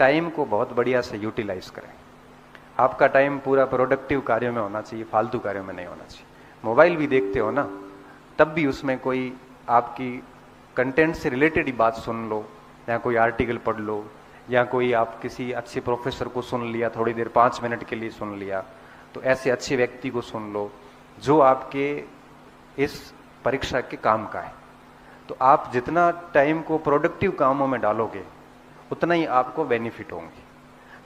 Time को बहुत बढ़िया से यूटिलाइज करें। आपका टाइम पूरा प्रोडक्टिव कार्यों में होना चाहिए, फालतू कार्यों में नहीं होना चाहिए। मोबाइल भी देखते हो ना, तब भी उसमें कोई आपकी कंटेंट से रिलेटेड ही बात सुन लो, या कोई आर्टिकल पढ़ लो, या कोई आप किसी अच्छे प्रोफेसर को सुन लिया, थोड़ी देर 5 मिनट के लिए सुन लिया, तो ऐसे अच्छे व्यक्ति को सुन लो जो आपके इस परीक्षा के काम का है। तो आप जितना टाइम को प्रोडक्टिव कामों में डालोगे उतना ही आपको बेनिफिट होंगे।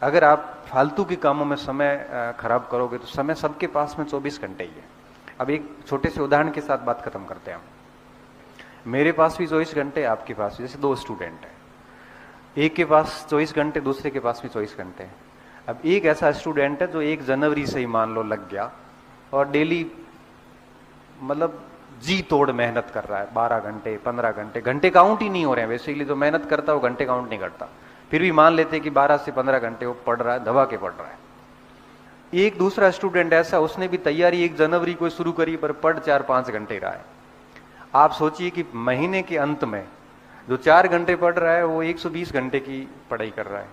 अगर आप फालतू के कामों में समय खराब करोगे तो समय सबके पास में 24 घंटे ही है। अब एक छोटे से उदाहरण के साथ बात खत्म करते हैं। मेरे पास भी 24 घंटे, आपके पास भी। जैसे 2 स्टूडेंट हैं, एक के पास 24 घंटे, दूसरे के पास भी 24 घंटे हैं। अब एक ऐसा स्टूडेंट है जो 1 जनवरी से ही मान लो लग गया और डेली मतलब जी तोड़ मेहनत कर रहा है, 12 घंटे 15 घंटे, घंटे काउंट ही नहीं हो रहे हैं। बेसिकली जो मेहनत करता है वो घंटे काउंट नहीं करता, फिर भी मान लेते कि 12 से 15 घंटे वो पढ़ रहा है, दबा के पढ़ रहा है। एक दूसरा स्टूडेंट ऐसा, उसने भी तैयारी 1 जनवरी को शुरू करी पर पढ़ 4-5 घंटे रहा है। आप सोचिए कि महीने के अंत में जो 4 घंटे पढ़ रहा है वो 120 घंटे की पढ़ाई कर रहा है,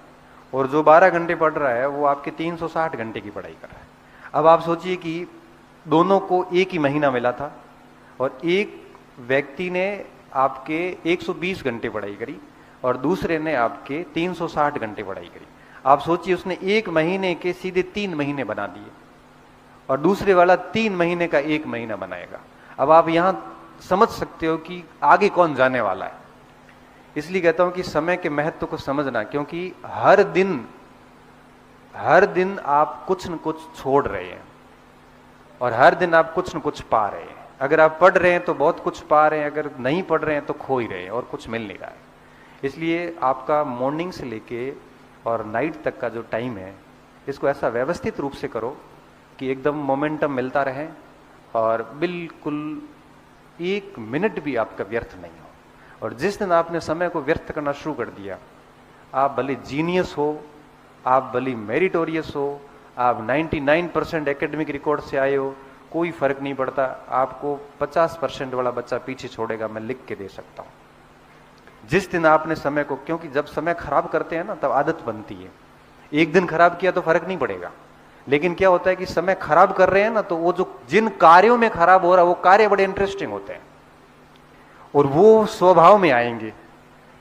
और जो 12 घंटे पढ़ रहा है वो आपके 360 घंटे की पढ़ाई कर रहा है। अब आप सोचिए कि दोनों को एक ही महीना मिला था और एक व्यक्ति ने आपके 120 घंटे पढ़ाई करी और दूसरे ने आपके 360 घंटे पढ़ाई करी। आप सोचिए, उसने 1 महीने के सीधे 3 महीने बना दिए और दूसरे वाला 3 महीने का 1 महीना बनाएगा। अब आप यहां समझ सकते हो कि आगे कौन जाने वाला है। इसलिए कहता हूं कि समय के महत्व को समझना, क्योंकि हर दिन आप कुछ न कुछ छोड़ रहे हैं और हर दिन आप कुछ न कुछ पा रहे हैं। अगर आप पढ़ रहे हैं तो बहुत कुछ पा रहे हैं, अगर नहीं पढ़ रहे हैं तो खो ही रहे हैं और कुछ मिल नहीं रहा है। इसलिए आपका मॉर्निंग से लेके और नाइट तक का जो टाइम है, इसको ऐसा व्यवस्थित रूप से करो कि एकदम मोमेंटम मिलता रहे और बिल्कुल 1 मिनट भी आपका व्यर्थ नहीं हो। और जिस दिन आपने समय को व्यर्थ करना शुरू कर दिया, आप भले जीनियस हो, आप भले मेरिटोरियस हो, आप 99% एकेडमिक रिकॉर्ड से आए हो, कोई फर्क नहीं पड़ता। आपको 50% वाला बच्चा पीछे छोड़ेगा, मैं लिख के दे सकता हूं। जिस दिन आपने समय को, क्योंकि जब समय खराब करते हैं ना तब आदत बनती है। एक दिन खराब किया तो फर्क नहीं पड़ेगा, लेकिन क्या होता है कि समय खराब कर रहे हैं ना, तो वो जो जिन कार्यों में खराब हो रहा है वो कार्य बड़े इंटरेस्टिंग होते हैं और वो स्वभाव में आएंगे।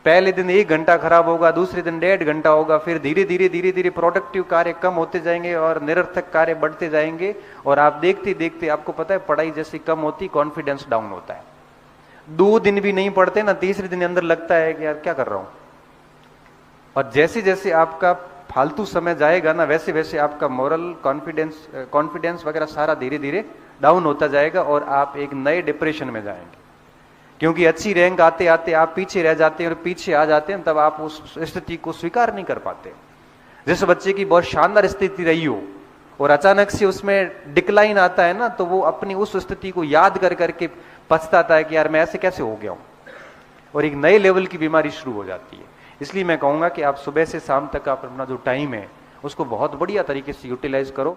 पहले दिन 1 घंटा खराब होगा, दूसरे दिन 1.5 घंटा होगा, फिर धीरे धीरे प्रोडक्टिव कार्य कम होते जाएंगे और निरर्थक कार्य बढ़ते जाएंगे। और आप देखते देखते, आपको पता है, पढ़ाई जैसी कम होती कॉन्फिडेंस डाउन होता है। 2 दिन भी नहीं पढ़ते ना, तीसरे दिन अंदर लगता है कि यार क्या कर रहा हूं। और जैसे जैसे आपका फालतू समय जाएगा ना, वैसे वैसे आपका मोरल, कॉन्फिडेंस वगैरह सारा धीरे धीरे डाउन होता जाएगा और आप एक नए डिप्रेशन में जाएंगे। क्योंकि अच्छी रैंक आते आते आप पीछे रह जाते हैं और पीछे आ जाते हैं, तब आप उस स्थिति को स्वीकार नहीं कर पाते। जैसे बच्चे की बहुत शानदार स्थिति रही हो और अचानक से उसमें डिक्लाइन आता है ना, तो वो अपनी उस स्थिति को याद कर करके पछताता है कि यार मैं ऐसे कैसे हो गया हूं, और एक नए लेवल की बीमारी शुरू हो जाती है। इसलिए मैं कहूंगा कि आप सुबह से शाम तक आप अपना जो टाइम है उसको बहुत बढ़िया तरीके से यूटिलाइज करो।